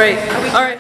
right. All right.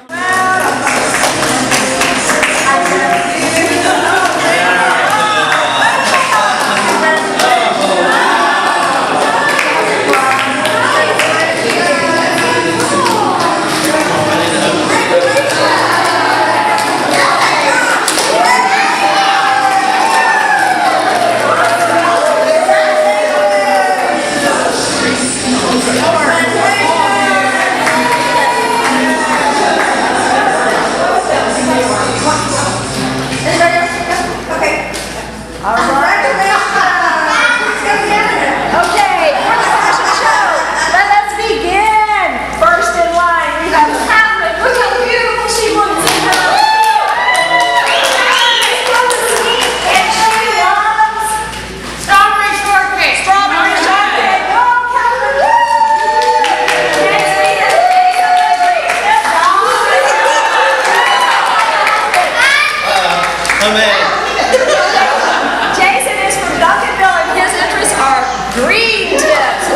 Jason is from Duncanville and his interests are green tips.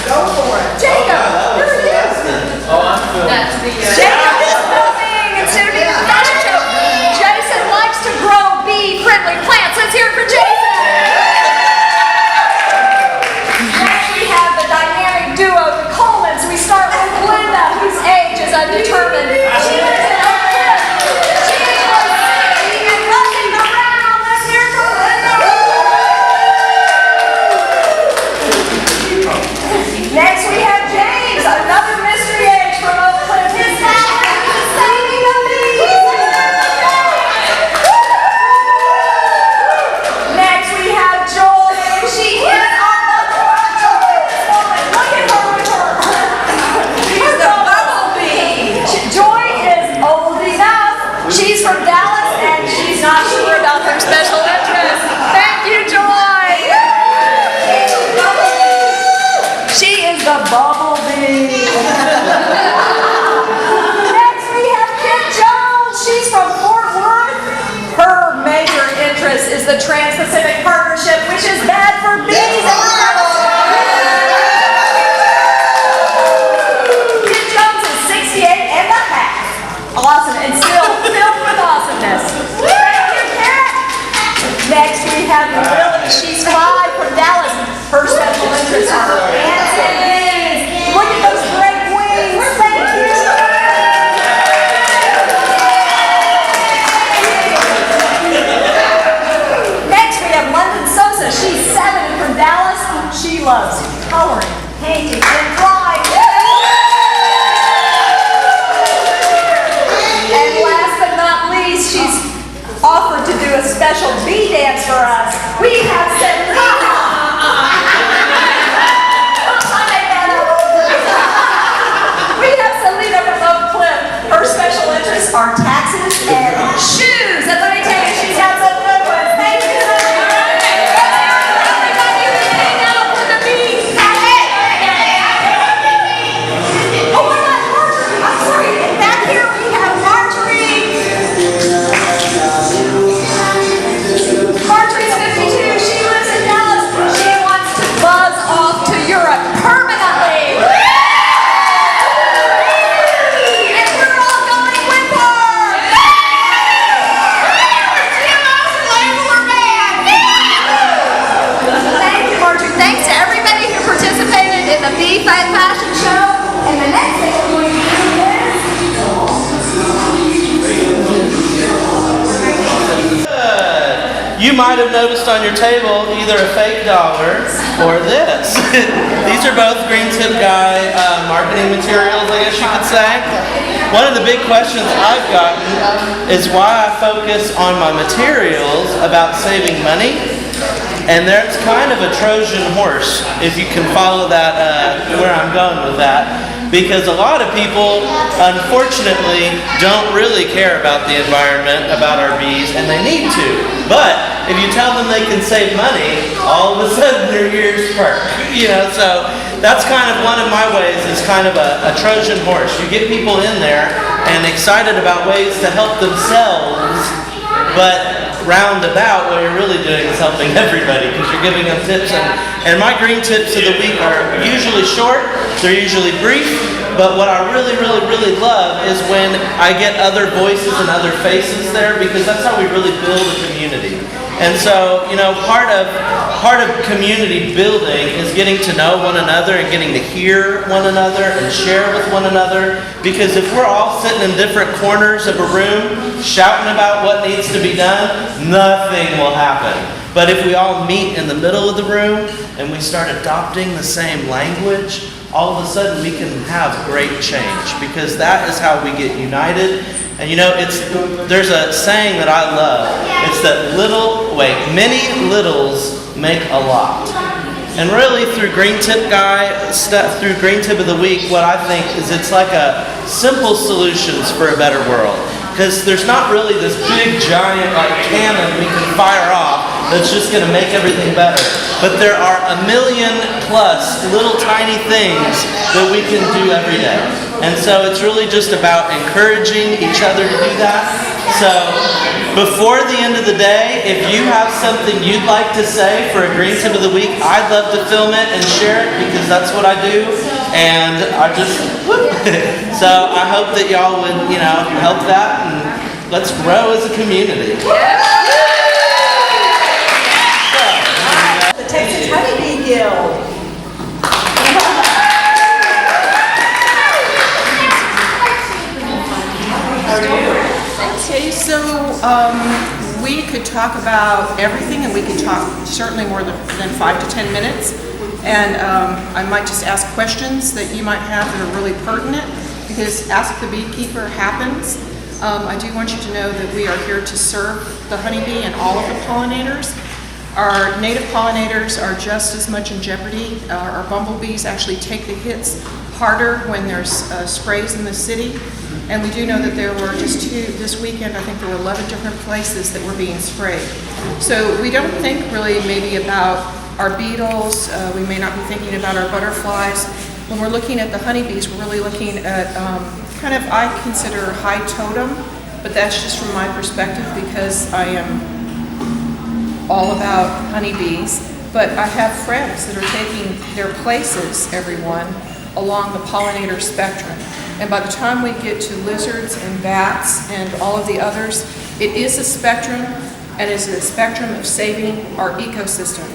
Go for it. Jacob, who are you? Oh, I'm filming. That's the Jacob is filming and soon to be the fashion show. Jason likes to grow bee-friendly plants. Let's hear it for Jason. Next we have the dynamic duo, the Colemans. We start with Linda, whose age is undetermined. She lives in Oak Cliff. She is singing and running around. Let's hear it for Linda. Next we have James, another mystery age from Oak Cliff. His dad is singing a bee. Next we have Joy. She is on the joyous woman. Look at her with her. She's the bumblebee. Joy is old enough. She's from Dallas and she's not sure about her special interest. Thank you, Joy. She is the bumblebee. Next we have Kim Jones. She's from Fort Worth. Her major interest is the Trans-Pacific Partnership, which is bad for bees. Kim Jones is 68 and a half. Awesome, and still filled with awesomeness. Thank you, Kat. Next we have Lily. She's 5 from Dallas. Her special interests are ants and bees. Look at those great wings. Thank you. Next we have London Sosa. She's 7 from Dallas. She loves coloring, painting, and drawing. And last but not least, she's offered to do a special bee dance for us. We have Selena. We have Selena from Oak Cliff. Her special interests are taxes and shoes. And let me tell you, she's got some good ones. Thank you, Selena. Everybody hang out for the bees. Oh, what about Marjorie? I'm sorry. Back here we have Marjorie. Marjorie's 52. She lives in Dallas. She wants to buzz off to Europe permanently. And we're all going with her. Thank you, Marjorie. Thanks to everybody who participated in the Bee Fashion Show. And the next thing we're going to do is... You might have noticed on your table either a fake dollar or this. These are both Green Tip Guy marketing materials, I guess you could say. One of the big questions I've gotten is why I focus on my materials about saving money. And there's kind of a Trojan horse, if you can follow that, where I'm going with that. Because a lot of people, unfortunately, don't really care about the environment, about our bees, and they need to. But if you tell them they can save money, all of a sudden their ears perk. So that's kind of one of my ways, is kind of a Trojan horse. You get people in there and excited about ways to help themselves, but roundabout, what you're really doing is helping everybody because you're giving them tips. And my green tips of the week are usually short, they're usually brief, but what I really, really, really love is when I get other voices and other faces there, because that's how we really build a community. And so, you know, part of community building is getting to know one another and getting to hear one another and share with one another. Because if we're all sitting in different corners of a room shouting about what needs to be done, nothing will happen. But if we all meet in the middle of the room and we start adopting the same language, all of a sudden we can have great change, because that is how we get united. And you know, there's a saying that I love. It's that many littles make a lot. And really, through Green Tip through Green Tip of the Week, what I think is it's like a simple solutions for a better world. Because there's not really this big giant like cannon we can fire off that's just going to make everything better. But there are 1 million plus little tiny things that we can do every day. And so it's really just about encouraging each other to do that. So before the end of the day, if you have something you'd like to say for a Green Tip of the Week, I'd love to film it and share it, because that's what I do. And I just, so I hope that y'all would, you know, help that, and let's grow as a community. The Texas Honeybee Guild. Okay, so we could talk about everything, and we could talk certainly more than 5 to 10 minutes. And I might just ask questions that you might have that are really pertinent, because Ask the Beekeeper happens. I do want you to know that we are here to serve the honeybee and all of the pollinators. Our native pollinators are just as much in jeopardy. Our bumblebees actually take the hits harder when there's sprays in the city. And we do know that there were just this weekend, I think there were 11 different places that were being sprayed. So we don't think really maybe about our beetles, we may not be thinking about our butterflies. When we're looking at the honeybees, we're really looking at kind of, I consider high totem, but that's just from my perspective because I am all about honeybees. But I have friends that are taking their places, everyone, along the pollinator spectrum. And by the time we get to lizards and bats and all of the others, it is a spectrum, and it's a spectrum of saving our ecosystem.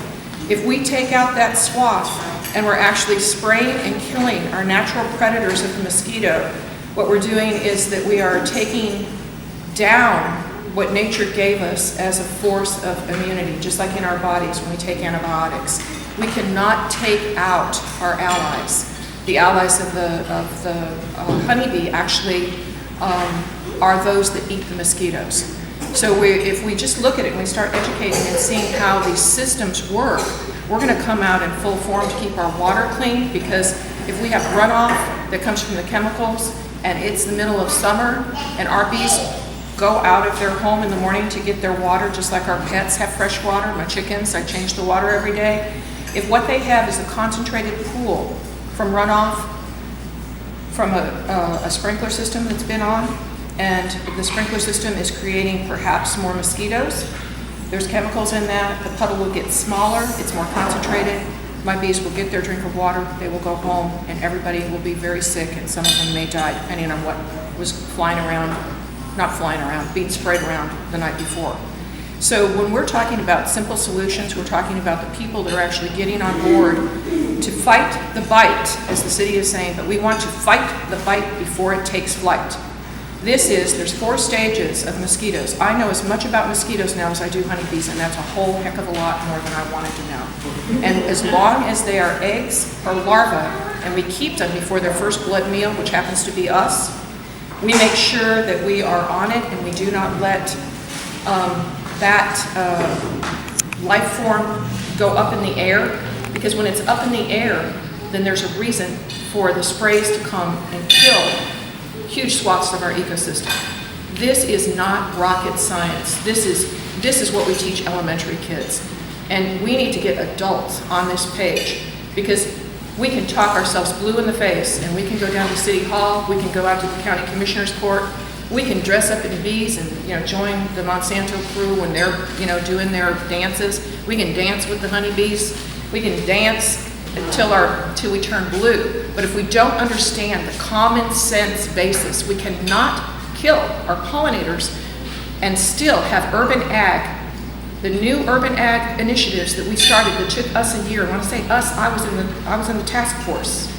If we take out that swath and we're actually spraying and killing our natural predators of the mosquito, what we're doing is that we are taking down what nature gave us as a force of immunity, just like in our bodies when we take antibiotics. We cannot take out our allies. The allies of the honeybee actually are those that eat the mosquitoes. So if we just look at it and we start educating and seeing how these systems work, we're going to come out in full form to keep our water clean, because if we have runoff that comes from the chemicals and it's the middle of summer and our bees go out of their home in the morning to get their water just like our pets have fresh water, my chickens, I change the water every day. If what they have is a concentrated pool from runoff from a sprinkler system that's been on, and the sprinkler system is creating perhaps more mosquitoes, there's chemicals in that, the puddle will get smaller, it's more concentrated, my bees will get their drink of water, they will go home, and everybody will be very sick, and some of them may die depending on what was being sprayed around the night before. So when we're talking about simple solutions, we're talking about the people that are actually getting on board to fight the bite, as the city is saying, but we want to fight the bite before it takes flight. There's 4 stages of mosquitoes. I know as much about mosquitoes now as I do honeybees, and that's a whole heck of a lot more than I wanted to know. And as long as they are eggs or larvae, and we keep them before their first blood meal, which happens to be us, we make sure that we are on it and we do not let that life form go up in the air, because when it's up in the air, then there's a reason for the sprays to come and kill huge swaths of our ecosystem. This is not rocket science. This is what we teach elementary kids. And we need to get adults on this page, because we can talk ourselves blue in the face, and we can go down to City Hall, we can go out to the County Commissioner's Court, We can dress up in bees and, join the Monsanto crew when they're, doing their dances. We can dance with the honeybees. We can dance until we turn blue. But if we don't understand the common sense basis, we cannot kill our pollinators and still have urban ag. The new urban ag initiatives that we started that took us a year. When I say us, I was in the task force.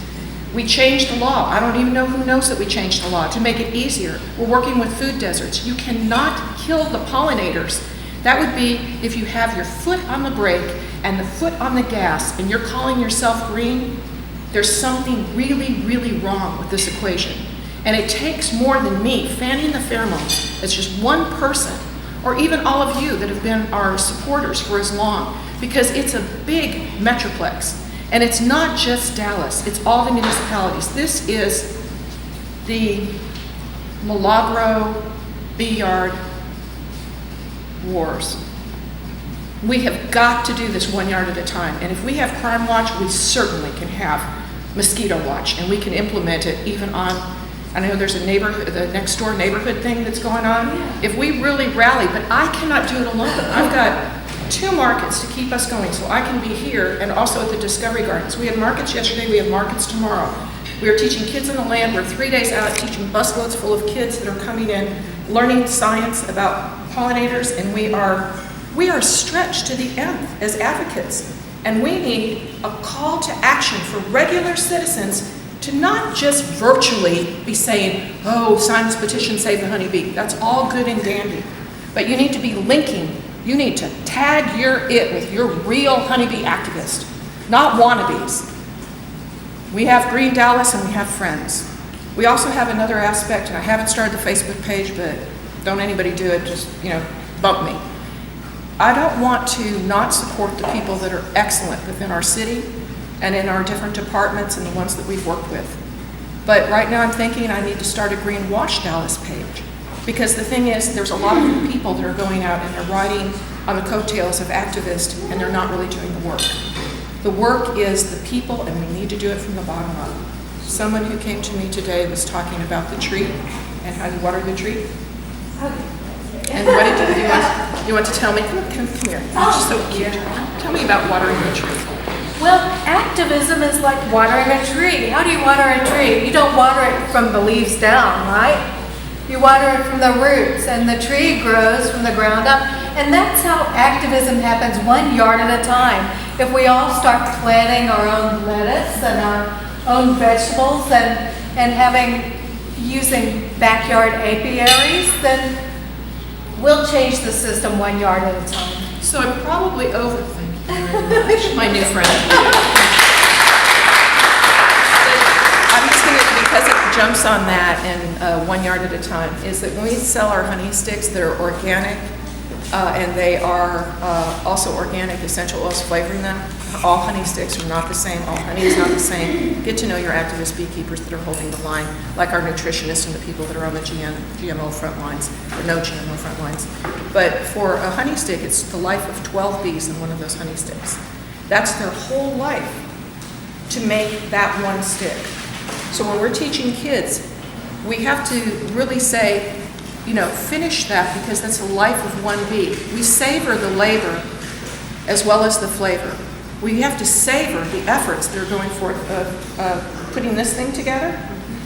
We changed the law. I don't even know who knows that we changed the law to make it easier. We're working with food deserts. You cannot kill the pollinators. That would be if you have your foot on the brake and the foot on the gas and you're calling yourself green. There's something really, really wrong with this equation. And it takes more than me fanning the pheromones as just one person, or even all of you that have been our supporters for as long, because it's a big metroplex. And it's not just Dallas, it's all the municipalities. This is the Milagro bee yard wars. We have got to do this 1 yard at a time. And if we have Crime Watch, we certainly can have Mosquito Watch, and we can implement it even on, I know there's a the next door neighborhood thing that's going on. If we really rally, but I cannot do it alone. I've got 2 markets to keep us going, so I can be here and also at the Discovery Gardens. We had markets yesterday, we have markets tomorrow. We are teaching Kids in the Land. We're 3 days out teaching busloads full of kids that are coming in, learning science about pollinators, and we are stretched to the nth as advocates. And we need a call to action for regular citizens to not just virtually be saying, oh, sign this petition, save the honeybee. That's all good and dandy. But you need to be linking. You need to tag it with your real honeybee activist, not wannabes. We have Green Dallas and we have friends. We also have another aspect, and I haven't started the Facebook page, but don't anybody do it, just, bump me. I don't want to not support the people that are excellent within our city and in our different departments and the ones that we've worked with. But right now I'm thinking I need to start a Green Wash Dallas page. Because the thing is, there's a lot of people that are going out and they're riding on the coattails of activists and they're not really doing the work. The work is the people, and we need to do it from the bottom up. Someone who came to me today was talking about the tree and how you water the tree. And what did you want to tell me? Come here. You're just so cute. Tell me about watering the tree. Well, activism is like watering a tree. How do you water a tree? You don't water it from the leaves down, right? You water it from the roots, and the tree grows from the ground up. And that's how activism happens 1 yard at a time. If we all start planting our own lettuce and our own vegetables and using backyard apiaries, then we'll change the system 1 yard at a time. So I'm probably overthinking very much, my new friend. I'm just going to, because it jumps on that and 1 yard at a time, is that when we sell our honey sticks that are organic, and they are also organic essential oils flavoring them. All honey sticks are not the same. All honey is not the same. Get to know your activist beekeepers that are holding the line, like our nutritionists and the people that are on the GMO front lines, or no GMO front lines. But for a honey stick, it's the life of 12 bees in one of those honey sticks. That's their whole life to make that one stick. So when we're teaching kids, we have to really say, finish that, because that's the life of one bee. We savor the labor as well as the flavor. We have to savor the efforts that are going forth of putting this thing together,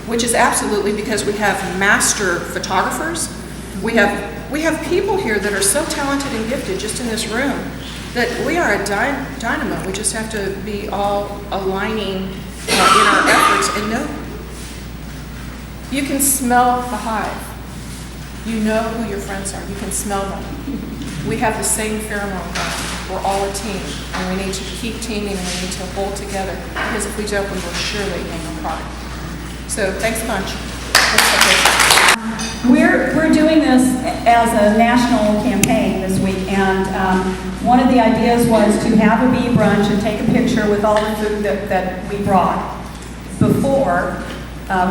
which is absolutely because we have master photographers. We have people here that are so talented and gifted just in this room that we are a dynamo. We just have to be all aligning in our efforts and know. You can smell the hive. You know who your friends are. You can smell them. We have the same pheromone gland. We're all a team, and we need to keep teaming, and we need to hold together, because if we don't, we will surely make a product. So thanks a bunch. We're doing this as a national campaign this week, and one of the ideas was to have a bee brunch and take a picture with all the food that we brought before,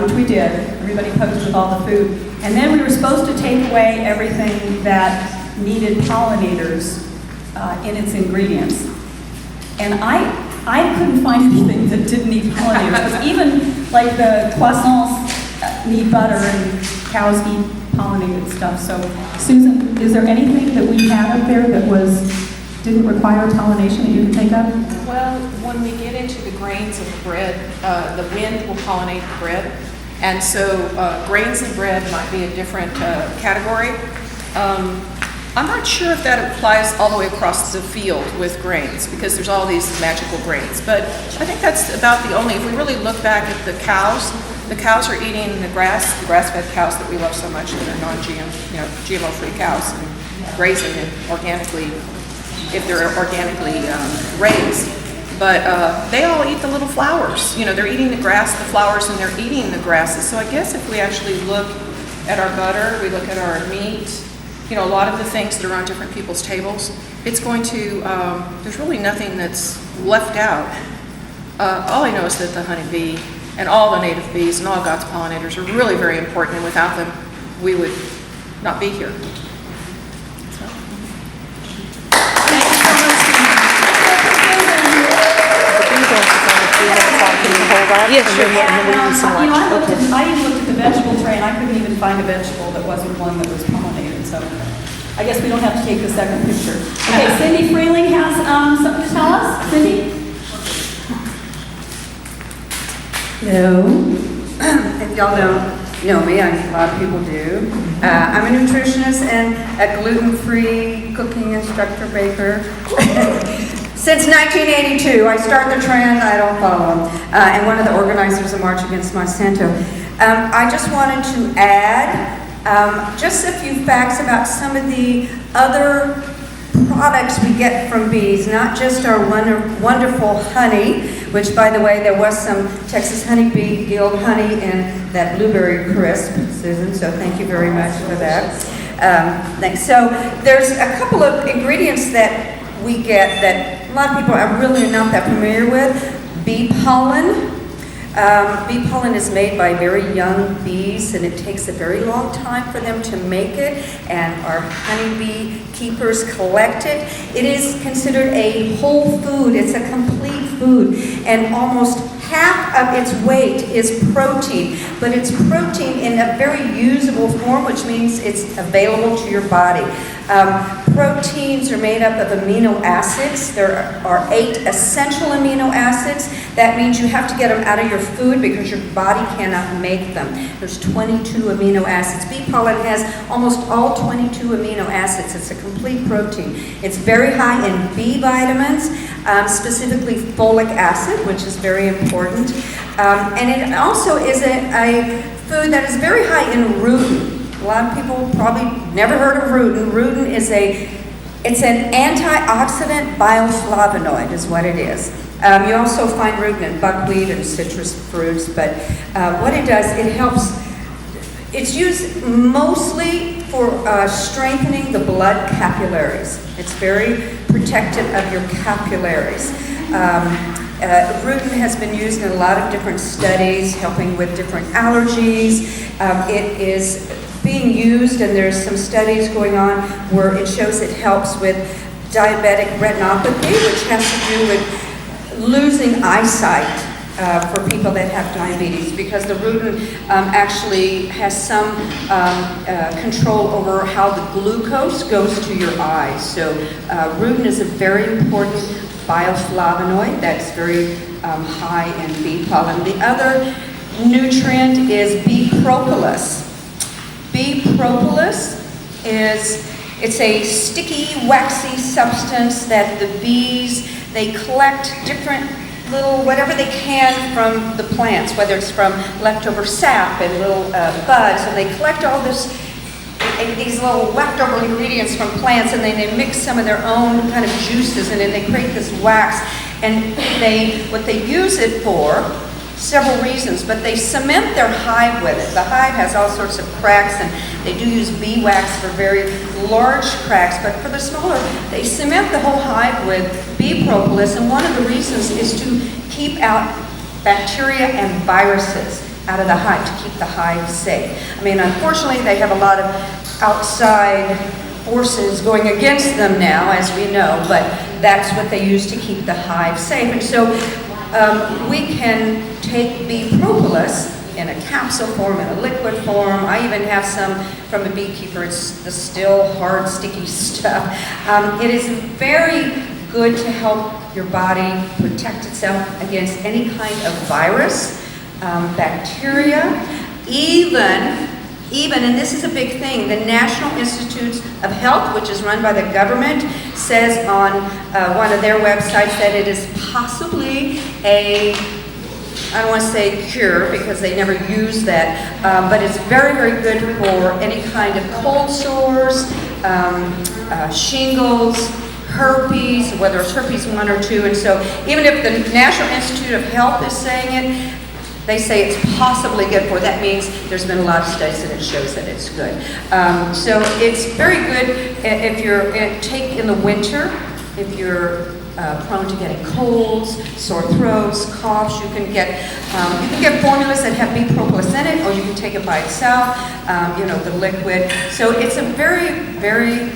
which we did. Everybody posed with all the food. And then we were supposed to take away everything that needed pollinators in its ingredients. And I couldn't find anything that didn't need pollinators. Because even like the croissants need butter and cows eat pollinated stuff. So Susan, is there anything that we had up there that didn't require pollination that you can think of? Well, when we get into the grains of the bread, the wind will pollinate the bread. And so grains and bread might be a different category. I'm not sure if that applies all the way across the field with grains, because there's all these magical grains. But I think that's about the only, if we really look back at the cows are eating the grass-fed cows that we love so much, that are non-GM, GMO-free cows, and grazing it organically, if they're organically raised. But they all eat the little flowers. They're eating the grass, the flowers, and they're eating the grasses. So I guess if we actually look at our butter, we look at our meat, a lot of the things that are on different people's tables, it's going to, there's really nothing that's left out. All I know is that the honeybee and all the native bees and all God's pollinators are really very important, and without them, we would not be here. Yes, sure. I even looked at the vegetable tray and I couldn't even find a vegetable that wasn't one that was pollinated. So I guess we don't have to take the second picture. Okay, Cindy Freeling has something to tell us. Cindy? Hello. If y'all don't know me, a lot of people do. I'm a nutritionist and a gluten-free cooking instructor baker. Since 1982, I start the trend, I don't follow them, and one of the organizers of March Against Monsanto. I just wanted to add just a few facts about some of the other products we get from bees, not just our wonderful honey, which, by the way, there was some Texas Honeybee Guild honey in that blueberry crisp, Susan, so thank you very much for that. Thanks. So there's a couple of ingredients that we get that a lot of people are really not that familiar with. Bee pollen. Bee pollen is made by very young bees, and it takes a very long time for them to make it, and our honeybee keepers collect it. It is considered a whole food. It's a complete food, and almost half of its weight is protein, but it's protein in a very usable form, which means it's available to your body. Proteins are made up of amino acids. There are 8 essential amino acids. That means you have to get them out of your food because your body cannot make them. There's 22 amino acids. Bee pollen has almost all 22 amino acids. It's a complete protein. It's very high in B vitamins, specifically folic acid, which is very important. And it also is a food that is very high in rutin. A lot of people probably never heard of rutin. Rutin is it's an antioxidant bioflavonoid is what it is. You also find rutin in buckwheat and citrus fruits, but what it does, it's used mostly for strengthening the blood capillaries. It's very protective of your capillaries. Rutin has been used in a lot of different studies, helping with different allergies. It is being used, and there's some studies going on where it shows it helps with diabetic retinopathy, which has to do with losing eyesight for people that have diabetes, because the rutin actually has some control over how the glucose goes to your eyes. So rutin is a very important bioflavonoid that's very high in bee pollen. The other nutrient is bee propolis. Bee propolis it's a sticky, waxy substance that the bees, they collect different little, whatever they can from the plants, whether it's from leftover sap and little buds, and they collect all these little leftover ingredients from plants, and then they mix some of their own kind of juices, and then they create this wax, and what they use it for, several reasons, but they cement their hive with it. The hive has all sorts of cracks, and they do use bee wax for very large cracks, but for the smaller, they cement the whole hive with bee propolis, and one of the reasons is to keep out bacteria and viruses out of the hive, to keep the hive safe. I mean, unfortunately, they have a lot of outside forces going against them now, as we know, but that's what they use to keep the hive safe. And so we can take bee propolis in a capsule form, in a liquid form. I even have some from a beekeeper. It's the still hard, sticky stuff. It is very good to help your body protect itself against any kind of virus, bacteria, even, and this is a big thing, the National Institutes of Health, which is run by the government, says on one of their websites that it is possibly I don't want to say cure because they never use that, but it's very, very good for any kind of cold sores, shingles, herpes, whether it's herpes 1 or 2. And so even if the National Institute of Health is saying it, they say it's possibly good for. That means there's been a lot of studies that it shows that it's good. So it's very good if you're in the winter, if you're prone to getting colds, sore throats, coughs. You can get formulas that have B-propolis in it, or you can take it by itself. The liquid. So it's a very, very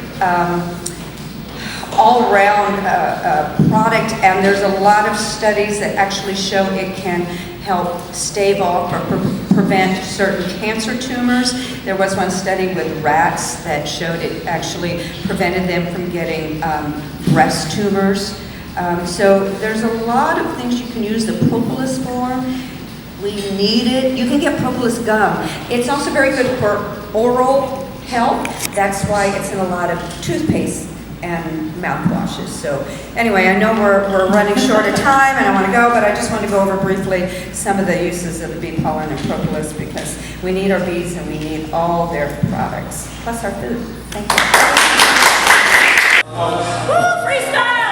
all-around product, and there's a lot of studies that actually show it can help stave off or prevent certain cancer tumors. There was one study with rats that showed it actually prevented them from getting breast tumors. So there's a lot of things you can use the propolis for. We need it. You can get propolis gum. It's also very good for oral health. That's why it's in a lot of toothpaste and mouthwashes. So anyway, I know we're running short of time and I want to go, but I just want to go over briefly some of the uses of the bee pollen and propolis because we need our bees and we need all their products, plus our food. Thank you. Woo, freestyle!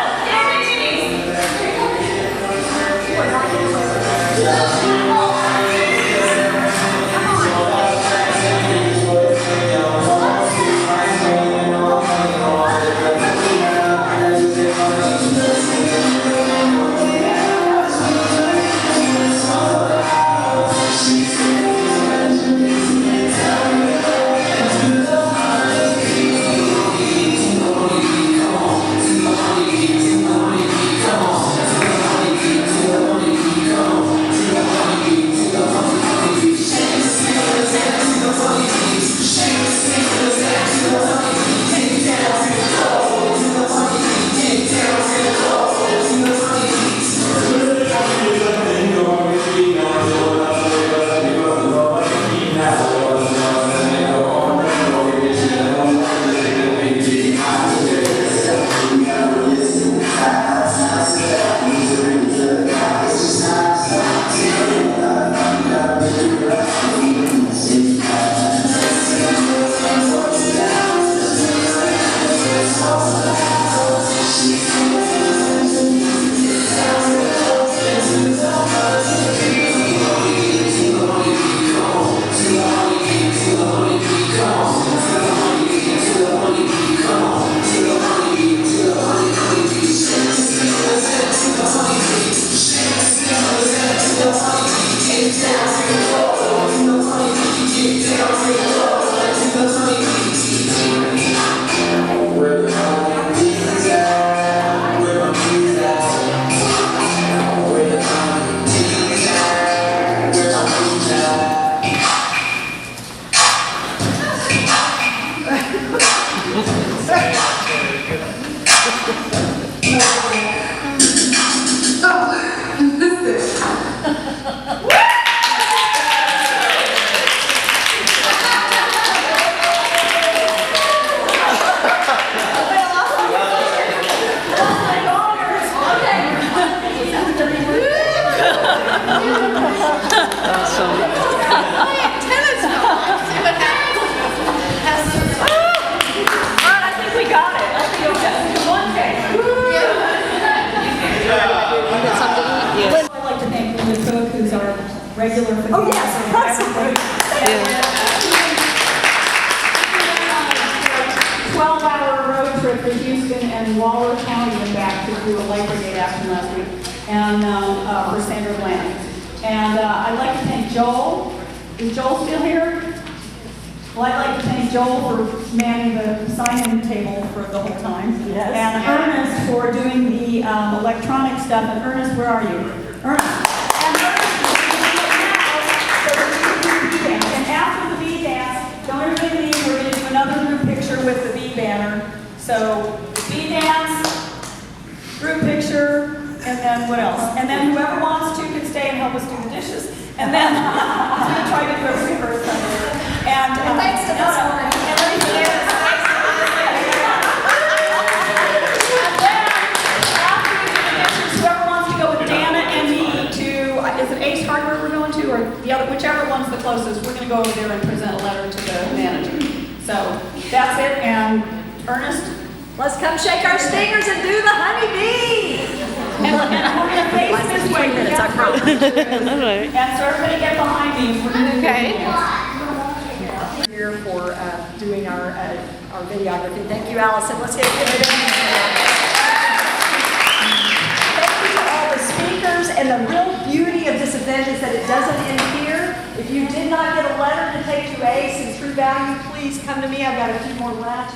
regular. Oh, yes, absolutely. 12-hour road trip to Houston and Waller County and back to do a light brigade action last week, and for Sandra Bland. And I'd like to thank Joel. Is Joel still here? Well, I'd like to thank Joel for manning the sign-in table for the whole time. Yes. And Ernest for doing the electronic stuff. And Ernest, where are you? Ernest. And Ernest is doing it now, so with the bee banner. So bee dance, group picture, and then what else? And then whoever wants to can stay and help us do the dishes. And then I'm going to try to do everything first. And thanks to this one. And let me say this. And then after we do the dishes, whoever wants to go with Dana and me to, is it Ace Hardware we're going to, or the other, whichever one's the closest, we're going to go over there and present a letter to the manager. So that's it. And Ernest? Let's come shake our stingers and do the honeybee. And we're going to face this way. minutes, I promise. And so everybody get behind me. We're going to Here for doing our videography. Thank you, Allison. Let's give it a Thank you to all the speakers. And the real beauty of this event is that it doesn't end here. If you did not get a letter to take to ACE and True Value, please come to me. I've got a few more left.